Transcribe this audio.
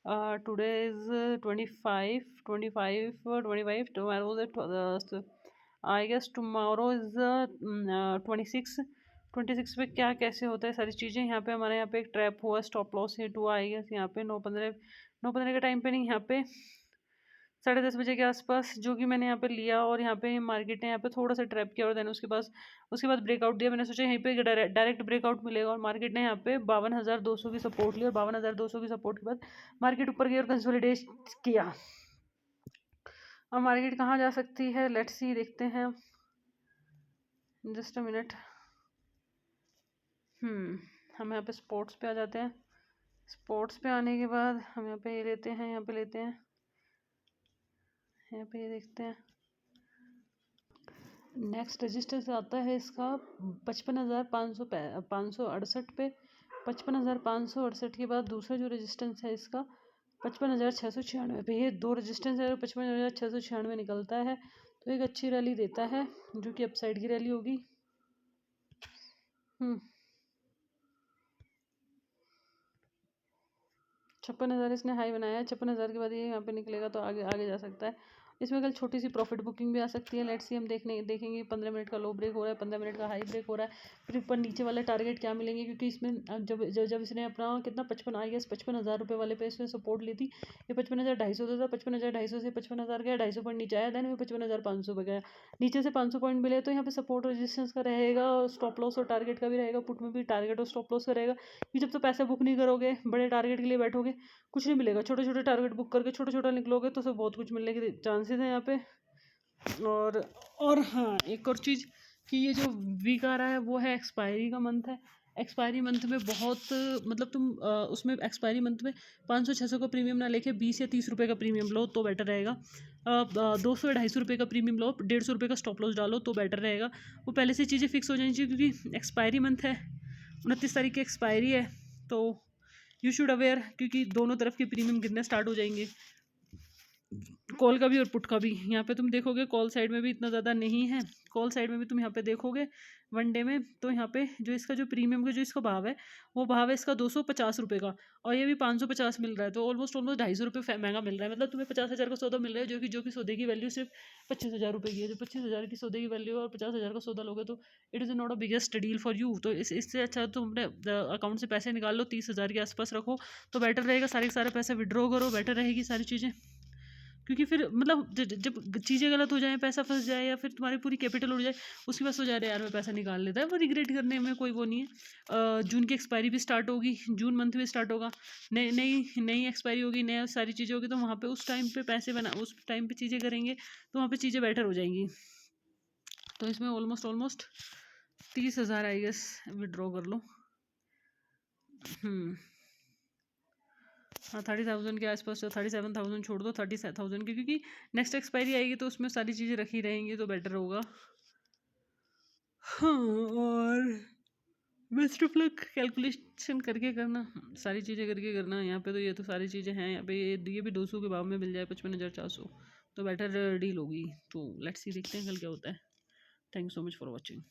Today is 25, tomorrow is I guess tomorrow is 26। 26 पे क्या कैसे होता है सारी चीज़ें। यहाँ पे हमारे यहाँ पे एक ट्रैप हुआ, स्टॉप लॉस हिट हुआ आई गेस यहाँ पे 9:15 के टाइम पे नहीं, यहाँ पे 10:30 बजे के आसपास, जो कि मैंने यहाँ पे लिया। और यहाँ पे मार्केट ने यहाँ पे थोड़ा सा ट्रैप किया और देन उसके बाद ब्रेकआउट दिया। मैंने सोचा यहीं पे डायरेक्ट ब्रेकआउट मिलेगा और मार्केट ने यहाँ पे 52,200 की सपोर्ट ली और 52,200 की सपोर्ट के बाद मार्केट ऊपर गई और कंसोलिडेट किया। अब मार्केट कहाँ जा सकती है, लेट्स सी, देखते हैं। Just a minute. हम यहाँ पे स्पोर्ट्स पे आ जाते हैं। स्पोर्ट्स पे आने के बाद हम यहाँ पे ये लेते हैं, यहाँ पे लेते हैं, यहाँ पे ये देखते हैं। नेक्स्ट रजिस्टेंस आता है इसका 55,568 पे। 55,568 के बाद दूसरा जो रजिस्टेंस है इसका 55,696 पे। ये दो रजिस्टेंस है और 55,696 निकलता है तो एक अच्छी रैली देता है, जो कि अपसाइड की रैली होगी। 56,000 इसने हाई बनाया है। 56,000 के बाद ये यहाँ पे निकलेगा तो आगे आगे जा सकता है। इसमें कल छोटी सी प्रॉफिट बुकिंग भी आ सकती है। लेट्स सी, हम देखेंगे 15 मिनट का लो ब्रेक हो रहा है, 15 मिनट का हाई ब्रेक हो रहा है, फिर ऊपर नीचे वाले टारगेट क्या मिलेंगे। क्योंकि इसमें जब इसने अपना कितना 55 आई गेस 55,000 रुपये वाले पे इसमें सपोर्ट ली थी। ये 55,250 था, 55,250 से 55,000 गया, 250 पॉइंट नीचे आया, देन वो 55,500 पे गया। नीचे से 500 पॉइंट मिले तो यहाँ पे सपोर्ट रेजिस्टेंस का रहेगा और स्टॉप लॉस और टारगेट का भी रहेगा। पुट में भी टारगेट और स्टॉप लॉस का रहेगा। कि जब तो पैसा बुक नहीं करोगे, बड़े टारगेट के लिए बैठोगे, कुछ नहीं मिलेगा। छोटे छोटे टारगेट बुक करके छोटा छोटा निकलोगे तो सब बहुत कुछ मिलने के चांसेस हैं यहाँ पे। और हाँ, एक और चीज़ कि ये जो वीक आ रहा है वो है एक्सपायरी का मंथ है। एक्सपायरी मंथ में बहुत मतलब तुम उसमें एक्सपायरी मंथ में 500-600 का प्रीमियम ना लेके 20 या 30 रुपये का प्रीमियम लो तो बेटर रहेगा। 200 या 250 रुपये का प्रीमियम लो, 150 रुपये का स्टॉप लॉस डालो तो बेटर रहेगा। वो पहले से चीज़ें फिक्स हो जानी चाहिए क्योंकि एक्सपायरी मंथ है, 29 तारीख की एक्सपायरी है। तो यू शुड अवेयर, क्योंकि दोनों तरफ के प्रीमियम गिरने स्टार्ट हो जाएंगे, कॉल का भी और पुट का भी। यहाँ पे तुम देखोगे कॉल साइड में भी इतना ज़्यादा नहीं है। कॉल साइड में भी तुम यहाँ पे देखोगे वन डे में तो यहाँ पे जो इसका जो प्रीमियम का जो इसका भाव है वो भाव है इसका 250 रुपये का, और ये भी 550 मिल रहा है। तो ऑलमोस्ट 250 रुपये महंगा मिल रहा है। मतलब तुम्हें 50,000 का सौदा मिल रहा है, जो कि सौदे की वैल्यू सिर्फ 25,000 रुपये की है। जो 25,000 की सौदे की वैल्यू है और 50,000 का सौदा लोगे तो it is not a biggest deal for you. तो इससे अच्छा तुम अपने अकाउंट से पैसे निकाल लो, 30,000 के आसपास रखो तो बेटर रहेगा। सारे के सारे पैसे विड्रॉ करो, बेटर रहेगी सारी चीज़ें। क्योंकि फिर मतलब जब चीज़ें गलत हो जाए, पैसा फंस जाए या फिर तुम्हारी पूरी कैपिटल उड़ जाए, उसके बाद सोचा यार मैं पैसा निकाल लेता है, वो रिग्रेट करने में कोई वो नहीं है। जून की एक्सपायरी भी स्टार्ट होगी, जून मंथ भी स्टार्ट होगा, नई नई नई एक्सपायरी होगी, नया सारी चीज़ें होगी। तो वहाँ पे उस टाइम पे पैसे उस टाइम पे चीज़ें करेंगे तो वहाँ पे चीज़ें बेटर हो जाएंगी। तो इसमें ऑलमोस्ट 30,000 आई गेस विड्रॉ कर लो। हाँ, 30,000 के आसपास, 37,000 छोड़ दो, 30,000 की, क्योंकि नेक्स्ट एक्सपायरी आएगी तो उसमें सारी चीज़ें रखी रहेंगी तो बेटर होगा। हाँ, और बेस्ट ऑफ लक, कैलकुलेशन करके करना, सारी चीज़ें करके करना। यहाँ पे तो ये तो सारी चीज़ें हैं। यहाँ पे ये भी 200 के भाव में मिल जाए, 55,400 तो बेटर डील होगी। तो लेट्स सी, देखते हैं कल क्या होता है। Thank you so much for watching.